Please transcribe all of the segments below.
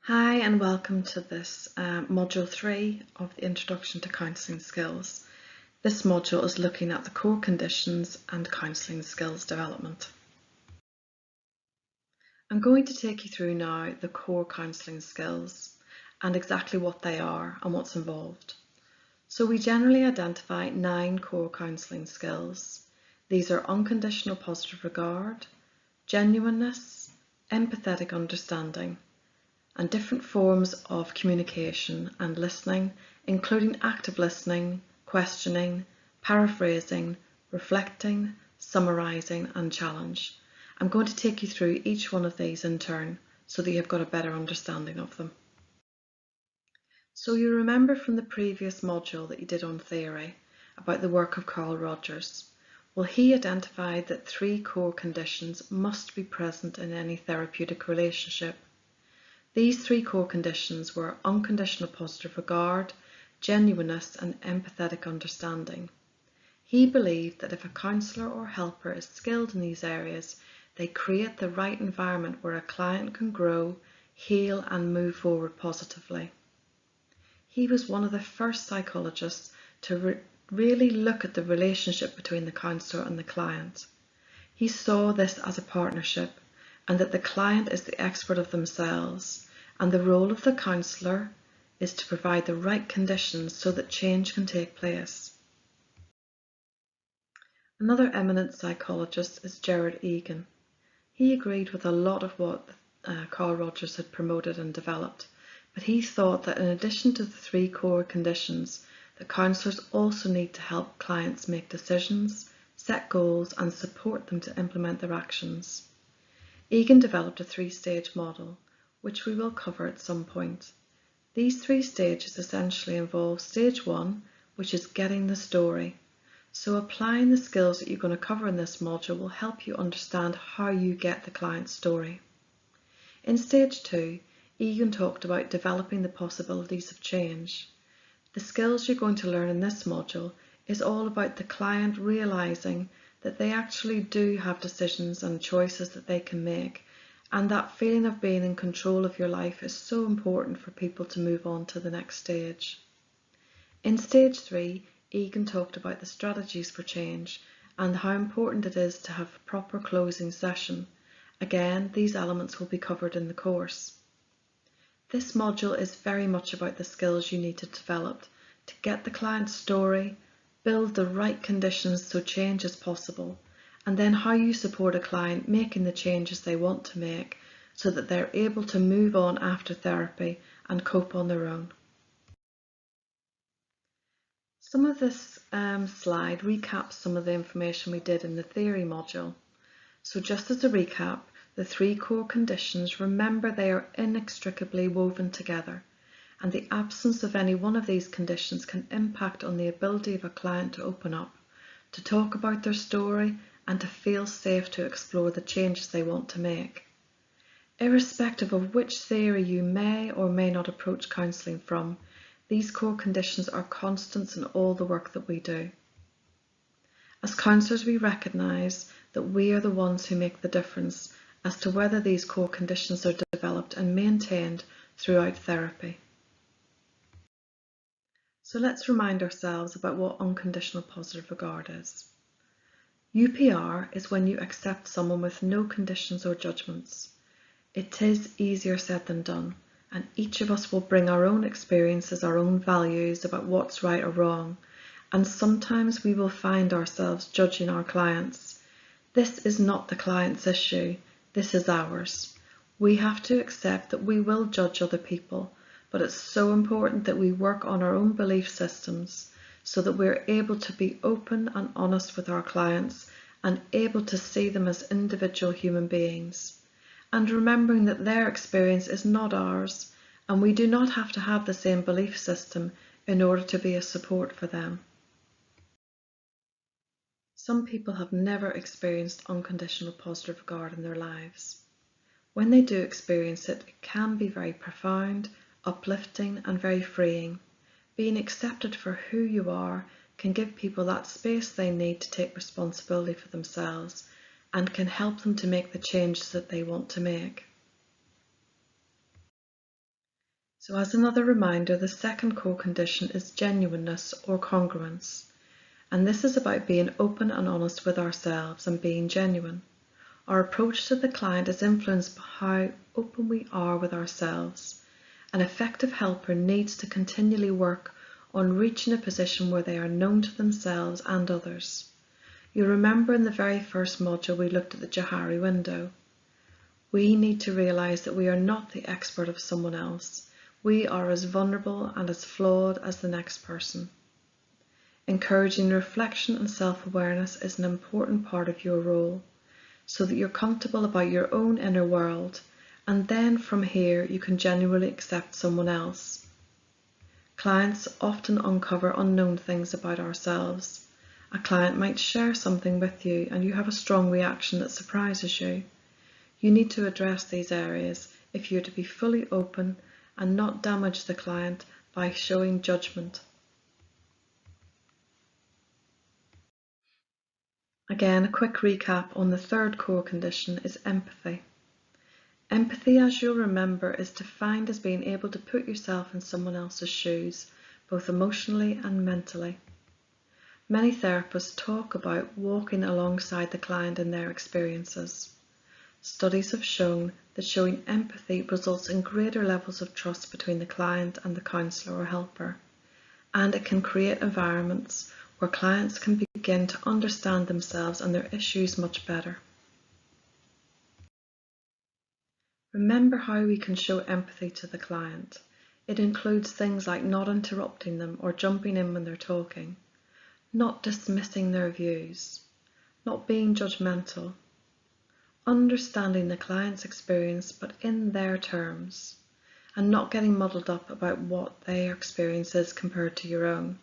Hi and welcome to this Module 3 of the Introduction to Counselling Skills. This module is looking at the core conditions and counselling skills development. I'm going to take you through now the core counselling skills and exactly what they are and what's involved. So we generally identify 9 core counselling skills. These are unconditional positive regard, genuineness, empathetic understanding, and different forms of communication and listening, including active listening, questioning, paraphrasing, reflecting, summarising and challenge. I'm going to take you through each one of these in turn so that you've got a better understanding of them. So you remember from the previous module that you did on theory about the work of Carl Rogers. Well, he identified that 3 core conditions must be present in any therapeutic relationship. These 3 core conditions were unconditional positive regard, genuineness and empathetic understanding. He believed that if a counsellor or helper is skilled in these areas, they create the right environment where a client can grow, heal and move forward positively. He was one of the first psychologists to really look at the relationship between the counsellor and the client. He saw this as a partnership and that the client is the expert of themselves, and the role of the counsellor is to provide the right conditions so that change can take place. Another eminent psychologist is Gerard Egan. He agreed with a lot of what Carl Rogers had promoted and developed, but he thought that in addition to the 3 core conditions, the counsellors also need to help clients make decisions, set goals and support them to implement their actions. Egan developed a 3-stage model, which we will cover at some point. These 3 stages essentially involve stage 1, which is getting the story. So applying the skills that you're going to cover in this module will help you understand how you get the client's story. In stage 2, Egan talked about developing the possibilities of change. The skills you're going to learn in this module is all about the client realising that they actually do have decisions and choices that they can make, and that feeling of being in control of your life is so important for people to move on to the next stage. In stage 3, Egan talked about the strategies for change and how important it is to have a proper closing session. Again, these elements will be covered in the course. This module is very much about the skills you need to develop to get the client's story, build the right conditions so change is possible, and then how you support a client making the changes they want to make so that they're able to move on after therapy and cope on their own. Some of this slide recaps some of the information we did in the theory module. So just as a recap, the 3 core conditions, remember they are inextricably woven together, and the absence of any one of these conditions can impact on the ability of a client to open up, to talk about their story and to feel safe to explore the changes they want to make. Irrespective of which theory you may or may not approach counselling from, these core conditions are constants in all the work that we do. As counsellors, we recognise that we are the ones who make the difference as to whether these core conditions are developed and maintained throughout therapy. So let's remind ourselves about what unconditional positive regard is. UPR is when you accept someone with no conditions or judgments. It is easier said than done, and each of us will bring our own experiences, our own values about what's right or wrong, and sometimes we will find ourselves judging our clients. This is not the client's issue, this is ours. We have to accept that we will judge other people, but it's so important that we work on our own belief systems so that we're able to be open and honest with our clients and able to see them as individual human beings. And remembering that their experience is not ours, and we do not have to have the same belief system in order to be a support for them. Some people have never experienced unconditional positive regard in their lives. When they do experience it, it can be very profound, uplifting and very freeing. Being accepted for who you are can give people that space they need to take responsibility for themselves and can help them to make the changes that they want to make. So as another reminder, the second core condition is genuineness or congruence. And this is about being open and honest with ourselves and being genuine. Our approach to the client is influenced by how open we are with ourselves. An effective helper needs to continually work on reaching a position where they are known to themselves and others. You remember in the very first module we looked at the Johari window. We need to realise that we are not the expert of someone else. We are as vulnerable and as flawed as the next person. Encouraging reflection and self-awareness is an important part of your role, so that you're comfortable about your own inner world, and then from here you can genuinely accept someone else. Clients often uncover unknown things about ourselves. A client might share something with you and you have a strong reaction that surprises you. You need to address these areas if you're to be fully open and not damage the client by showing judgment. Again, a quick recap on the third core condition is empathy. Empathy, as you'll remember, is defined as being able to put yourself in someone else's shoes, both emotionally and mentally. Many therapists talk about walking alongside the client in their experiences. Studies have shown that showing empathy results in greater levels of trust between the client and the counsellor or helper, and it can create environments where clients can begin to understand themselves and their issues much better. Remember how we can show empathy to the client. It includes things like not interrupting them or jumping in when they're talking, not dismissing their views, not being judgmental, understanding the client's experience but in their terms, and not getting muddled up about what their experience is compared to your own.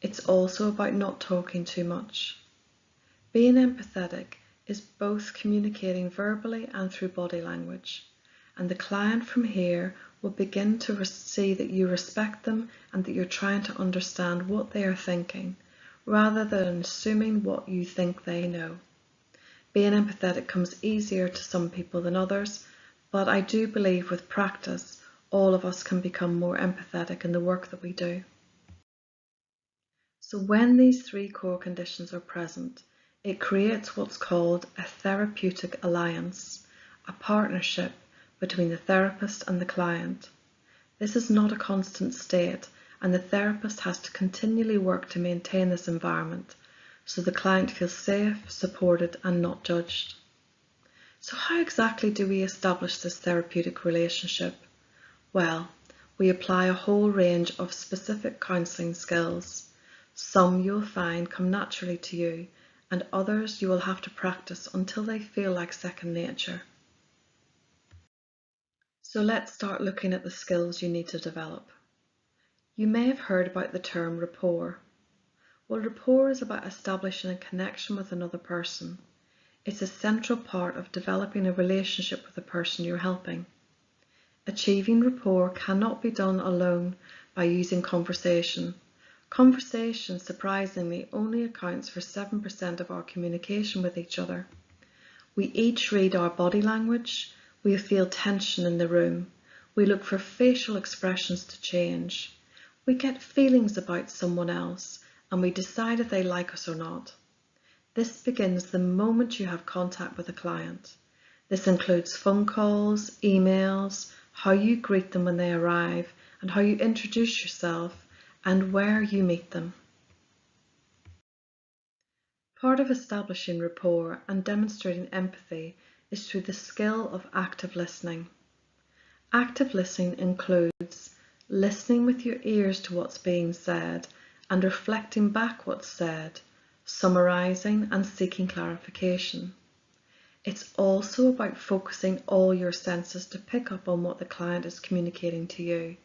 It's also about not talking too much. Being empathetic is both communicating verbally and through body language, and the client from here will begin to see that you respect them and that you're trying to understand what they are thinking, rather than assuming what you think they know. Being empathetic comes easier to some people than others, but I do believe with practice, all of us can become more empathetic in the work that we do. So when these three core conditions are present, it creates what's called a therapeutic alliance, a partnership between the therapist and the client. This is not a constant state, and the therapist has to continually work to maintain this environment so the client feels safe, supported, and not judged. So how exactly do we establish this therapeutic relationship? Well, we apply a whole range of specific counselling skills. Some you'll find come naturally to you, and others you will have to practice until they feel like second nature. So let's start looking at the skills you need to develop. You may have heard about the term rapport. Well, rapport is about establishing a connection with another person. It's a central part of developing a relationship with the person you're helping. Achieving rapport cannot be done alone by using conversation. Conversation, surprisingly, only accounts for 7% of our communication with each other. We each read our body language, we feel tension in the room, we look for facial expressions to change, we get feelings about someone else, and we decide if they like us or not. This begins the moment you have contact with a client. This includes phone calls, emails, how you greet them when they arrive, and how you introduce yourself, and where you meet them. Part of establishing rapport and demonstrating empathy is through the skill of active listening. Active listening includes listening with your ears to what's being said and reflecting back what's said, summarising and seeking clarification. It's also about focusing all your senses to pick up on what the client is communicating to you.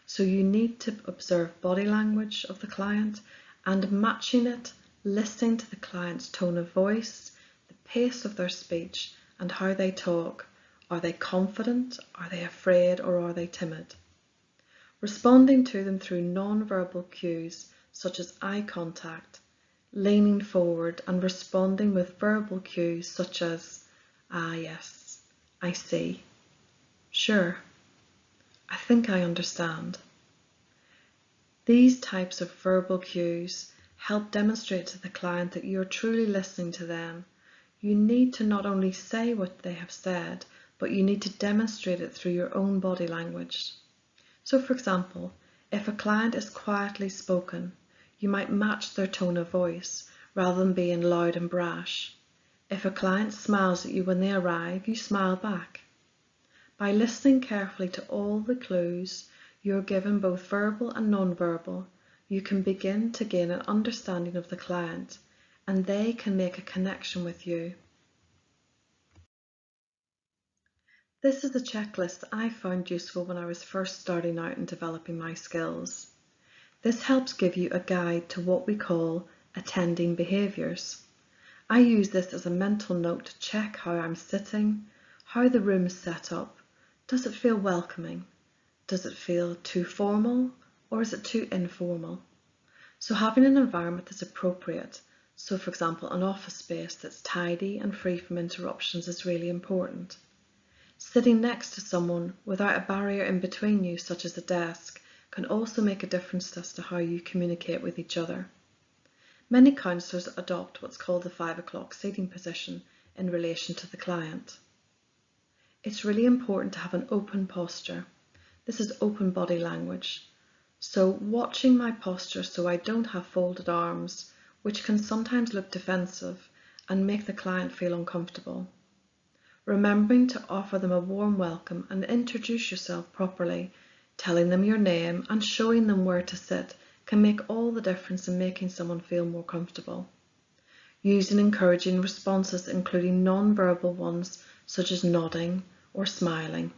So you need to observe body language of the client and matching it, listening to the client's tone of voice, the pace of their speech, and how they talk. Are they confident? Are they afraid? Or are they timid? Responding to them through non-verbal cues such as eye contact, leaning forward, and responding with verbal cues such as, ah yes, I see, sure, I think I understand. These types of verbal cues help demonstrate to the client that you're truly listening to them. You need to not only say what they have said, but you need to demonstrate it through your own body language. So for example, if a client is quietly spoken, you might match their tone of voice rather than being loud and brash. If a client smiles at you when they arrive, you smile back. By listening carefully to all the clues you are given, both verbal and non-verbal, you can begin to gain an understanding of the client, and they can make a connection with you. This is a checklist I found useful when I was first starting out and developing my skills. This helps give you a guide to what we call attending behaviours. I use this as a mental note to check how I'm sitting, how the room is set up. Does it feel welcoming? Does it feel too formal, or is it too informal? So having an environment that's appropriate, so for example an office space that's tidy and free from interruptions, is really important. Sitting next to someone without a barrier in between you, such as a desk, can also make a difference as to how you communicate with each other. Many counsellors adopt what's called the 5 o'clock seating position in relation to the client. It's really important to have an open posture. This is open body language. So watching my posture so I don't have folded arms, which can sometimes look defensive and make the client feel uncomfortable. Remembering to offer them a warm welcome and introduce yourself properly, telling them your name and showing them where to sit can make all the difference in making someone feel more comfortable. Using encouraging responses, including non-verbal ones such as nodding or smiling.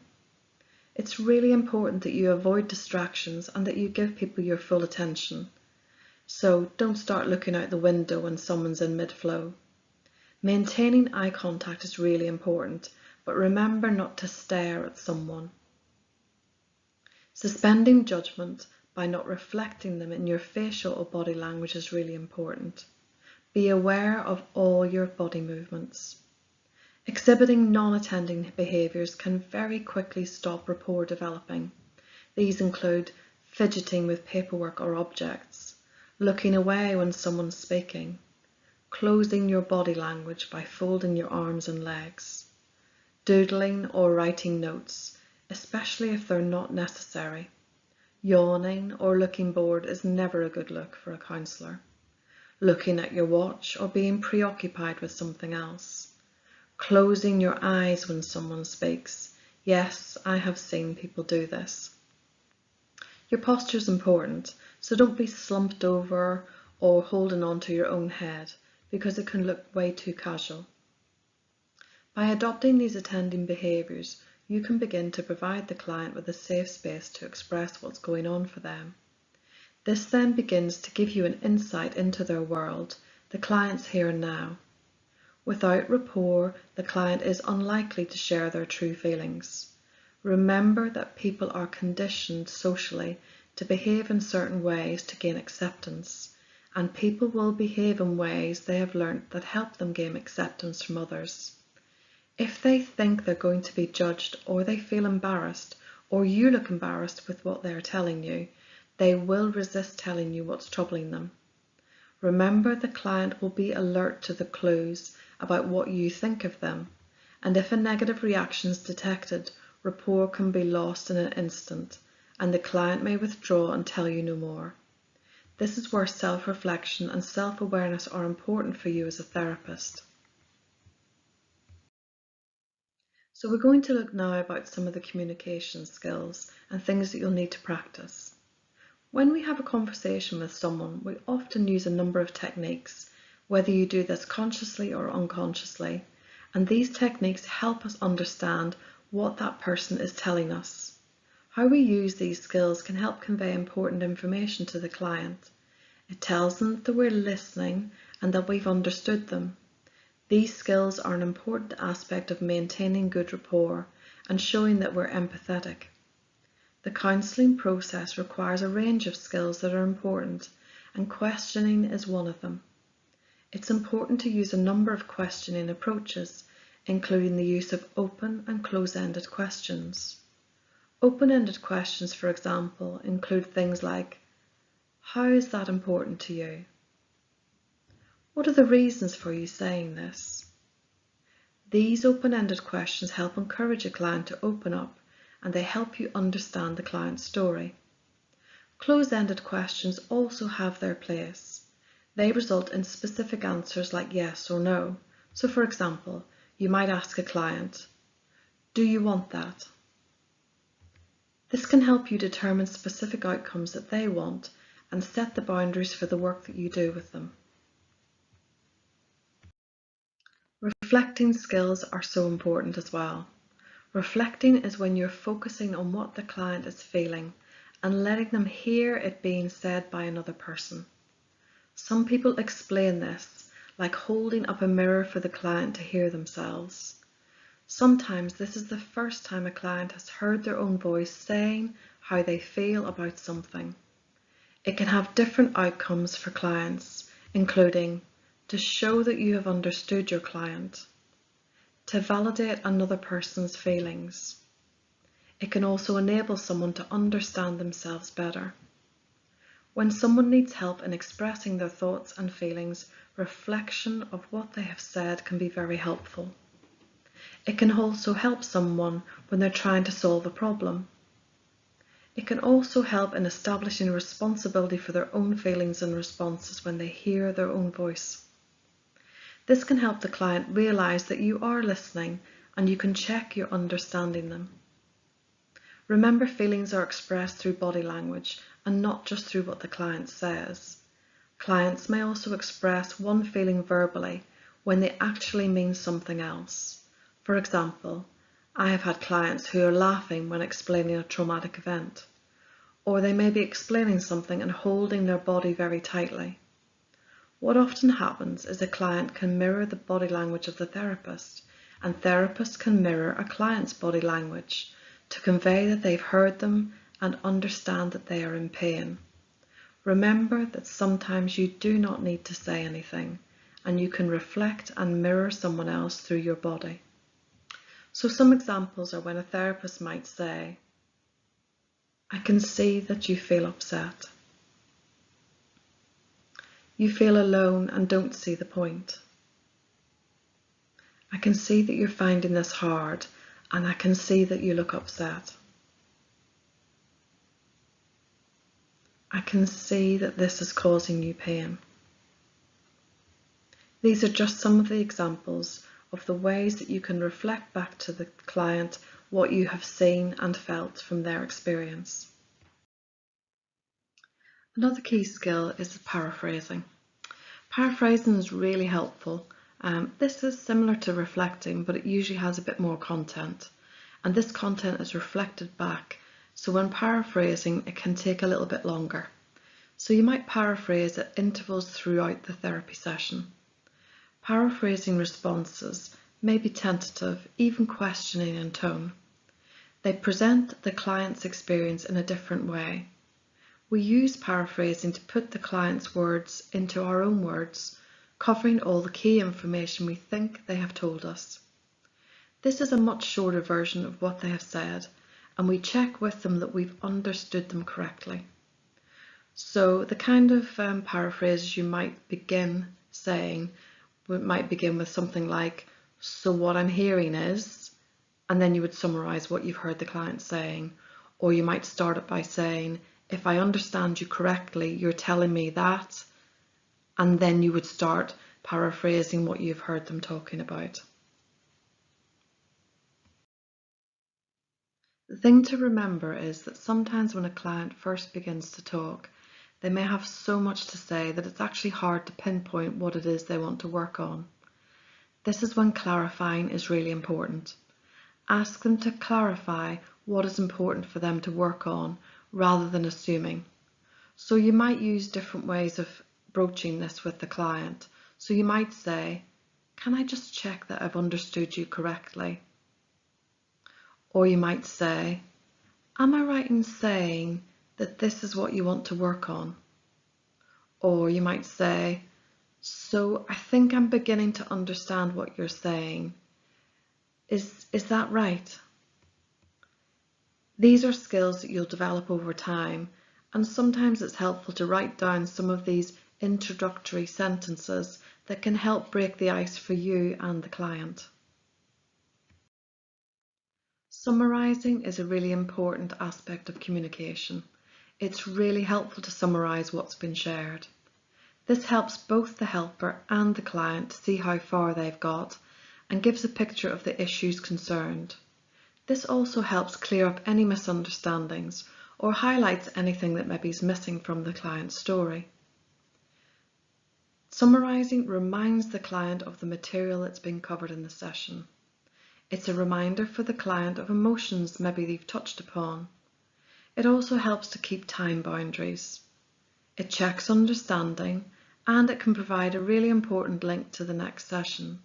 It's really important that you avoid distractions and that you give people your full attention. So don't start looking out the window when someone's in mid-flow. Maintaining eye contact is really important, but remember not to stare at someone. Suspending judgment by not reflecting them in your facial or body language is really important. Be aware of all your body movements. Exhibiting non-attending behaviours can very quickly stop rapport developing. These include fidgeting with paperwork or objects, looking away when someone's speaking, closing your body language by folding your arms and legs, doodling or writing notes, especially if they're not necessary. Yawning or looking bored is never a good look for a counsellor. Looking at your watch or being preoccupied with something else. Closing your eyes when someone speaks. Yes, I have seen people do this. Your posture is important, so don't be slumped over or holding on to your own head, because it can look way too casual. By adopting these attending behaviours, you can begin to provide the client with a safe space to express what's going on for them. This then begins to give you an insight into their world, the client's here and now. Without rapport, the client is unlikely to share their true feelings. Remember that people are conditioned socially to behave in certain ways to gain acceptance, and people will behave in ways they have learnt that help them gain acceptance from others. If they think they're going to be judged, or they feel embarrassed, or you look embarrassed with what they're telling you, they will resist telling you what's troubling them. Remember, the client will be alert to the clues about what you think of them, and if a negative reaction is detected, rapport can be lost in an instant, and the client may withdraw and tell you no more. This is where self-reflection and self-awareness are important for you as a therapist. So we're going to look now about some of the communication skills and things that you'll need to practice. When we have a conversation with someone, we often use a number of techniques, whether you do this consciously or unconsciously, and these techniques help us understand what that person is telling us. How we use these skills can help convey important information to the client. It tells them that we're listening and that we've understood them. These skills are an important aspect of maintaining good rapport and showing that we're empathetic. The counselling process requires a range of skills that are important, and questioning is one of them. It's important to use a number of questioning approaches, including the use of open and close-ended questions. Open-ended questions, for example, include things like, how is that important to you? What are the reasons for you saying this? These open-ended questions help encourage a client to open up, and they help you understand the client's story. Closed-ended questions also have their place. They result in specific answers like yes or no. So for example, you might ask a client, do you want that? This can help you determine specific outcomes that they want and set the boundaries for the work that you do with them. Reflecting skills are so important as well. Reflecting is when you're focusing on what the client is feeling and letting them hear it being said by another person. Some people explain this like holding up a mirror for the client to hear themselves. Sometimes this is the first time a client has heard their own voice saying how they feel about something. It can have different outcomes for clients, including to show that you have understood your client, to validate another person's feelings. It can also enable someone to understand themselves better. When someone needs help in expressing their thoughts and feelings, reflection of what they have said can be very helpful. It can also help someone when they're trying to solve a problem. It can also help in establishing responsibility for their own feelings and responses when they hear their own voice. This can help the client realize that you are listening and you can check you're understanding them. Remember, feelings are expressed through body language and not just through what the client says. Clients may also express one feeling verbally when they actually mean something else. For example, I have had clients who are laughing when explaining a traumatic event, or they may be explaining something and holding their body very tightly. What often happens is a client can mirror the body language of the therapist, and therapists can mirror a client's body language to convey that they've heard them and understand that they are in pain. Remember that sometimes you do not need to say anything, and you can reflect and mirror someone else through your body. So some examples are when a therapist might say, I can see that you feel upset. You feel alone and don't see the point. I can see that you're finding this hard, and I can see that you look upset. I can see that this is causing you pain. These are just some of the examples of the ways that you can reflect back to the client what you have seen and felt from their experience. Another key skill is paraphrasing. Paraphrasing is really helpful. This is similar to reflecting, but it usually has a bit more content. And this content is reflected back. So when paraphrasing, it can take a little bit longer. So you might paraphrase at intervals throughout the therapy session. Paraphrasing responses may be tentative, even questioning in tone. They present the client's experience in a different way. We use paraphrasing to put the client's words into our own words, covering all the key information we think they have told us. This is a much shorter version of what they have said, and we check with them that we've understood them correctly. So the kind of paraphrases you might begin saying might begin with something like, so what I'm hearing is, and then you would summarize what you've heard the client saying. Or you might start it by saying, if I understand you correctly, you're telling me that, and then you would start paraphrasing what you've heard them talking about. The thing to remember is that sometimes when a client first begins to talk, they may have so much to say that it's actually hard to pinpoint what it is they want to work on. This is when clarifying is really important. Ask them to clarify what is important for them to work on rather than assuming. So you might use different ways of broaching this with the client. So you might say, can I just check that I've understood you correctly? Or you might say, am I right in saying that this is what you want to work on? Or you might say, so I think I'm beginning to understand what you're saying. Is that right? These are skills that you'll develop over time, and sometimes it's helpful to write down some of these introductory sentences that can help break the ice for you and the client. Summarising is a really important aspect of communication. It's really helpful to summarise what's been shared. This helps both the helper and the client to see how far they've got and gives a picture of the issues concerned. This also helps clear up any misunderstandings or highlights anything that maybe is missing from the client's story. Summarising reminds the client of the material that's been covered in the session. It's a reminder for the client of emotions maybe they've touched upon. It also helps to keep time boundaries. It checks understanding, and it can provide a really important link to the next session.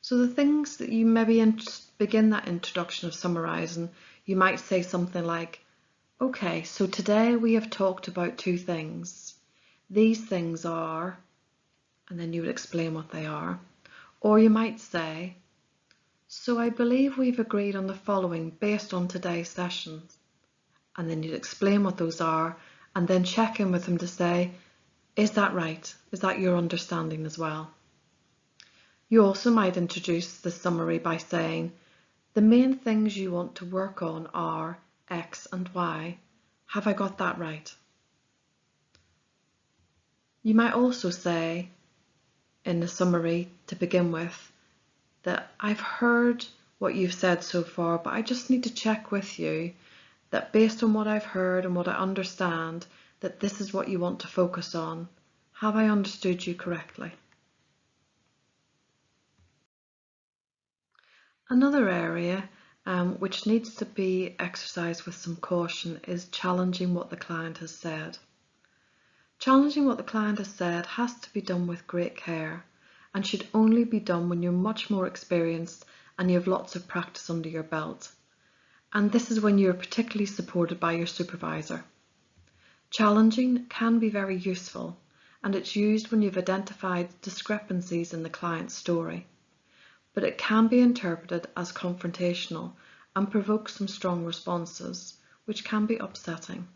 So the things that you maybe begin that introduction of summarising, you might say something like, okay, so today we have talked about two things. These things are, and then you would explain what they are. Or you might say, so I believe we've agreed on the following based on today's session. And then you'd explain what those are and then check in with them to say, is that right? Is that your understanding as well? You also might introduce the summary by saying, the main things you want to work on are X and Y. Have I got that right? You might also say in the summary to begin with that I've heard what you've said so far, but I just need to check with you that based on what I've heard and what I understand, that this is what you want to focus on. Have I understood you correctly? Another area which needs to be exercised with some caution is challenging what the client has said. Challenging what the client has said has to be done with great care and should only be done when you're much more experienced and you have lots of practice under your belt. And this is when you're particularly supported by your supervisor. Challenging can be very useful, and it's used when you've identified discrepancies in the client's story. But it can be interpreted as confrontational and provoke some strong responses, which can be upsetting.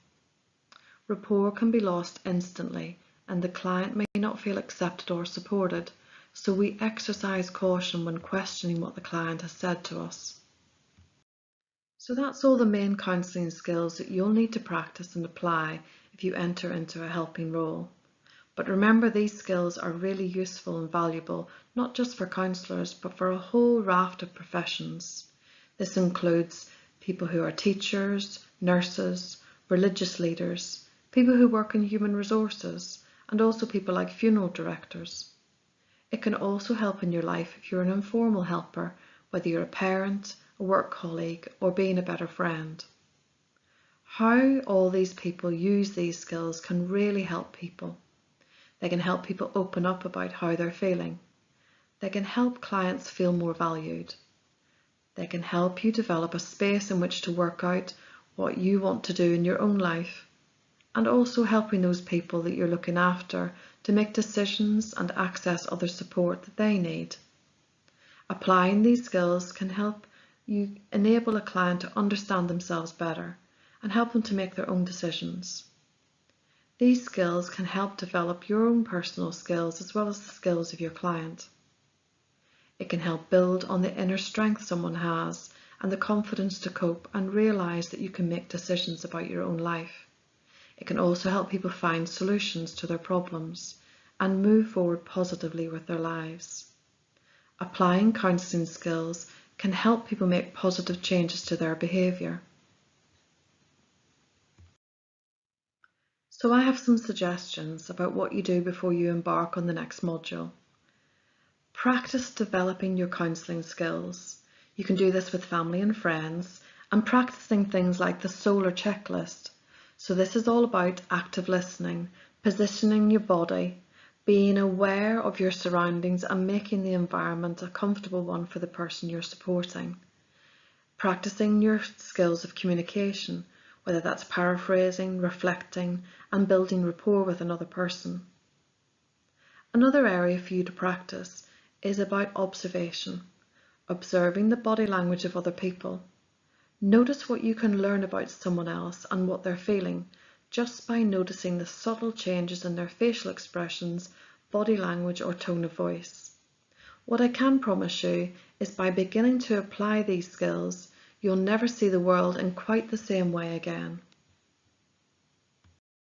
Rapport can be lost instantly, and the client may not feel accepted or supported, so we exercise caution when questioning what the client has said to us. So that's all the main counselling skills that you'll need to practice and apply if you enter into a helping role. But remember, these skills are really useful and valuable, not just for counsellors, but for a whole raft of professions. This includes people who are teachers, nurses, religious leaders, people who work in human resources, and also people like funeral directors. It can also help in your life if you're an informal helper, whether you're a parent, a work colleague, or being a better friend. How all these people use these skills can really help people. They can help people open up about how they're feeling. They can help clients feel more valued. They can help you develop a space in which to work out what you want to do in your own life, and also helping those people that you're looking after to make decisions and access other support that they need. Applying these skills can help you enable a client to understand themselves better and help them to make their own decisions. These skills can help develop your own personal skills as well as the skills of your client. It can help build on the inner strength someone has and the confidence to cope and realise that you can make decisions about your own life. It can also help people find solutions to their problems and move forward positively with their lives. Applying counselling skills can help people make positive changes to their behaviour. So I have some suggestions about what you do before you embark on the next module. Practice developing your counselling skills. You can do this with family and friends and practicing things like the solar checklist. So this is all about active listening, positioning your body, being aware of your surroundings and making the environment a comfortable one for the person you're supporting. Practicing your skills of communication, whether that's paraphrasing, reflecting, and building rapport with another person. Another area for you to practice is about observation, observing the body language of other people. Notice what you can learn about someone else and what they're feeling just by noticing the subtle changes in their facial expressions, body language, or tone of voice. What I can promise you is by beginning to apply these skills, you'll never see the world in quite the same way again.